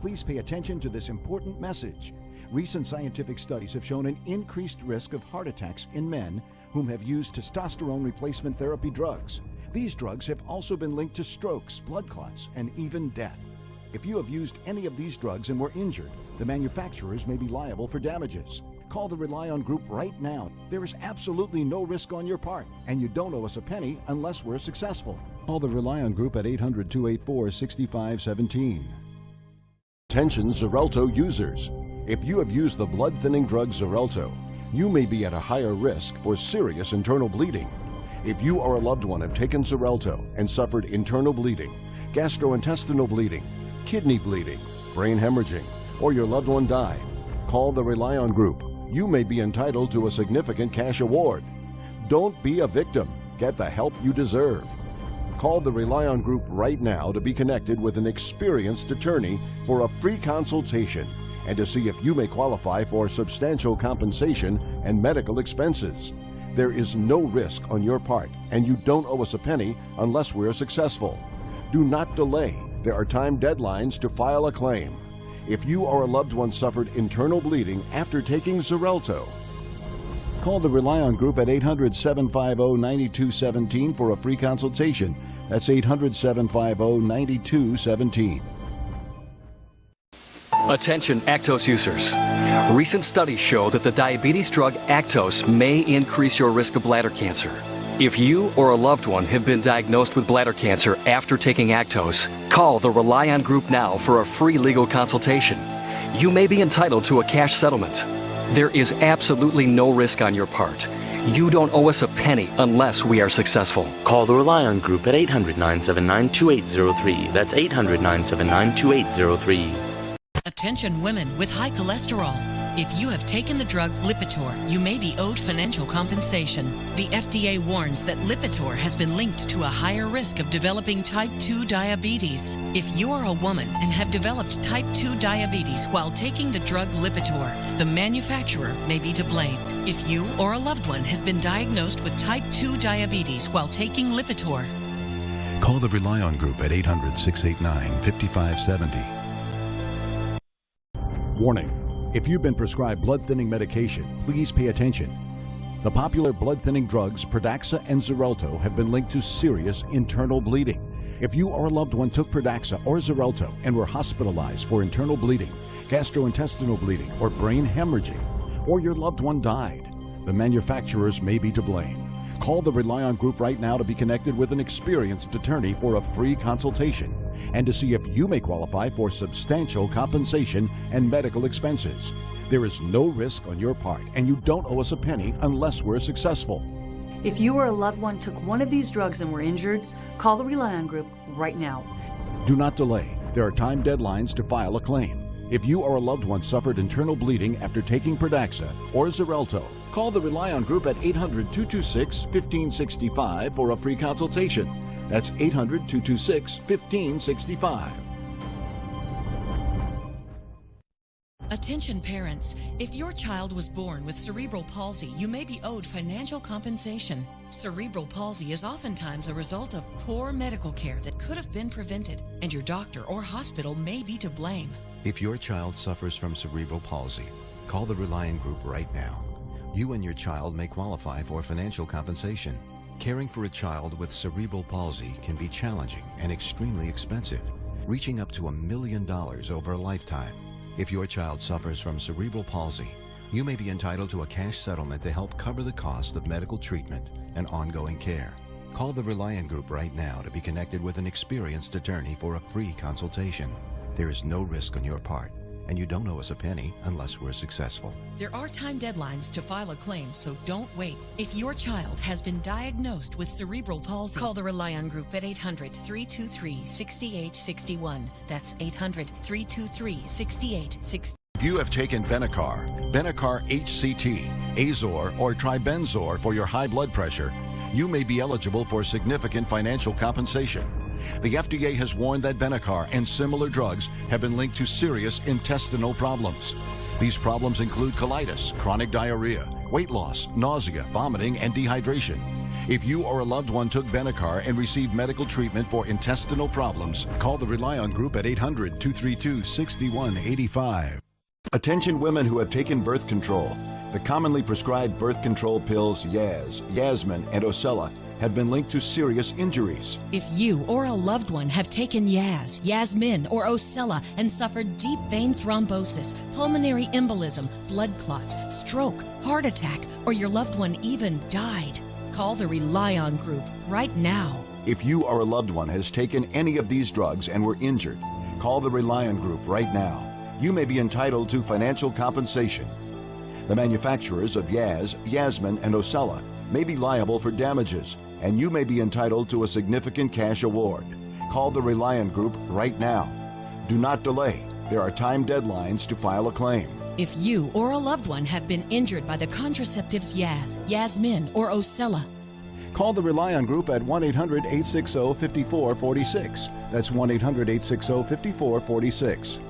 Please pay attention to this important message. Recent scientific studies have shown an increased risk of heart attacks in men whom have used testosterone replacement therapy drugs. These drugs have also been linked to strokes, blood clots, and even death. If you have used any of these drugs and were injured, the manufacturers may be liable for damages. Call the Relion Group right now. There is absolutely no risk on your part, and you don't owe us a penny unless we're successful. Call the Relion Group at 800-284-6517. Attention Xarelto users. If you have used the blood-thinning drug Xarelto, you may be at a higher risk for serious internal bleeding. If you or a loved one have taken Xarelto and suffered internal bleeding, gastrointestinal bleeding, kidney bleeding, brain hemorrhaging, or your loved one died, call the Relion Group. You may be entitled to a significant cash award. Don't be a victim. Get the help you deserve. Call the Relion Group right now to be connected with an experienced attorney for a free consultation and to see if you may qualify for substantial compensation and medical expenses. There is no risk on your part, and you don't owe us a penny unless we're successful. Do not delay. There are time deadlines to file a claim. If you or a loved one suffered internal bleeding after taking Xarelto, call the Relion Group at 800-750-9217 for a free consultation. That's 800-750-9217. Attention Actos users. Recent studies show that the diabetes drug Actos may increase your risk of bladder cancer. If you or a loved one have been diagnosed with bladder cancer after taking Actos, call the Relion Group now for a free legal consultation. You may be entitled to a cash settlement. There is absolutely no risk on your part. You don't owe us a penny unless we are successful. Call the Relion Group at 800-979-2803. That's 800-979-2803. Attention women with high cholesterol. If you have taken the drug Lipitor, you may be owed financial compensation. The FDA warns that Lipitor has been linked to a higher risk of developing type 2 diabetes. If you are a woman and have developed type 2 diabetes while taking the drug Lipitor, the manufacturer may be to blame. If you or a loved one has been diagnosed with type 2 diabetes while taking Lipitor, call the Relion Group at 800-689-5570. Warning. If you've been prescribed blood-thinning medication, please pay attention. The popular blood-thinning drugs Pradaxa and Xarelto have been linked to serious internal bleeding. If you or a loved one took Pradaxa or Xarelto and were hospitalized for internal bleeding, gastrointestinal bleeding, or brain hemorrhaging, or your loved one died, the manufacturers may be to blame. Call the Relion Group right now to be connected with an experienced attorney for a free consultation and to see if you may qualify for substantial compensation and medical expenses. There is no risk on your part, and you don't owe us a penny unless we're successful. If you or a loved one took one of these drugs and were injured, call the Relion Group right now. Do not delay. There are time deadlines to file a claim. If you or a loved one suffered internal bleeding after taking Pradaxa or Xarelto, call the Relion Group at 800-226-1565 for a free consultation. That's 800-226-1565. attention parents, if your child was born with cerebral palsy, you may be owed financial compensation. Cerebral palsy is oftentimes a result of poor medical care that could have been prevented, and your doctor or hospital may be to blame. If your child suffers from cerebral palsy, call the Relion Group right now. You and your child may qualify for financial compensation. Caring for a child with cerebral palsy can be challenging and extremely expensive, reaching up to $1 million over a lifetime. If your child suffers from cerebral palsy, you may be entitled to a cash settlement to help cover the cost of medical treatment and ongoing care. Call the Relion Group right now to be connected with an experienced attorney for a free consultation. There is no risk on your part, and you don't owe us a penny unless we're successful. There are time deadlines to file a claim, so don't wait. If your child has been diagnosed with cerebral palsy, call the Relion Group at 800-323-6861. That's 800-323-6861. If you have taken Benicar, Benicar HCT, Azor, or Tribenzor for your high blood pressure, you may be eligible for significant financial compensation. The FDA has warned that Benicar and similar drugs have been linked to serious intestinal problems. These problems include colitis, chronic diarrhea, weight loss, nausea, vomiting, and dehydration. If you or a loved one took Benicar and received medical treatment for intestinal problems, call the Relion Group at 800-232-6185. Attention women who have taken birth control. The commonly prescribed birth control pills Yaz, Yasmin, and Ocella have been linked to serious injuries. If you or a loved one have taken Yaz, Yasmin, or Ocella and suffered deep vein thrombosis, pulmonary embolism, blood clots, stroke, heart attack, or your loved one even died, call the Relion Group right now. If you or a loved one has taken any of these drugs and were injured, call the Relion Group right now. You may be entitled to financial compensation. The manufacturers of Yaz, Yasmin, and Ocella may be liable for damages, and you may be entitled to a significant cash award. Call the Relion Group right now. Do not delay. There are time deadlines to file a claim. If you or a loved one have been injured by the contraceptives Yaz, Yasmin, or Ocella, call the Relion Group at 1-800-860-5446. That's 1-800-860-5446.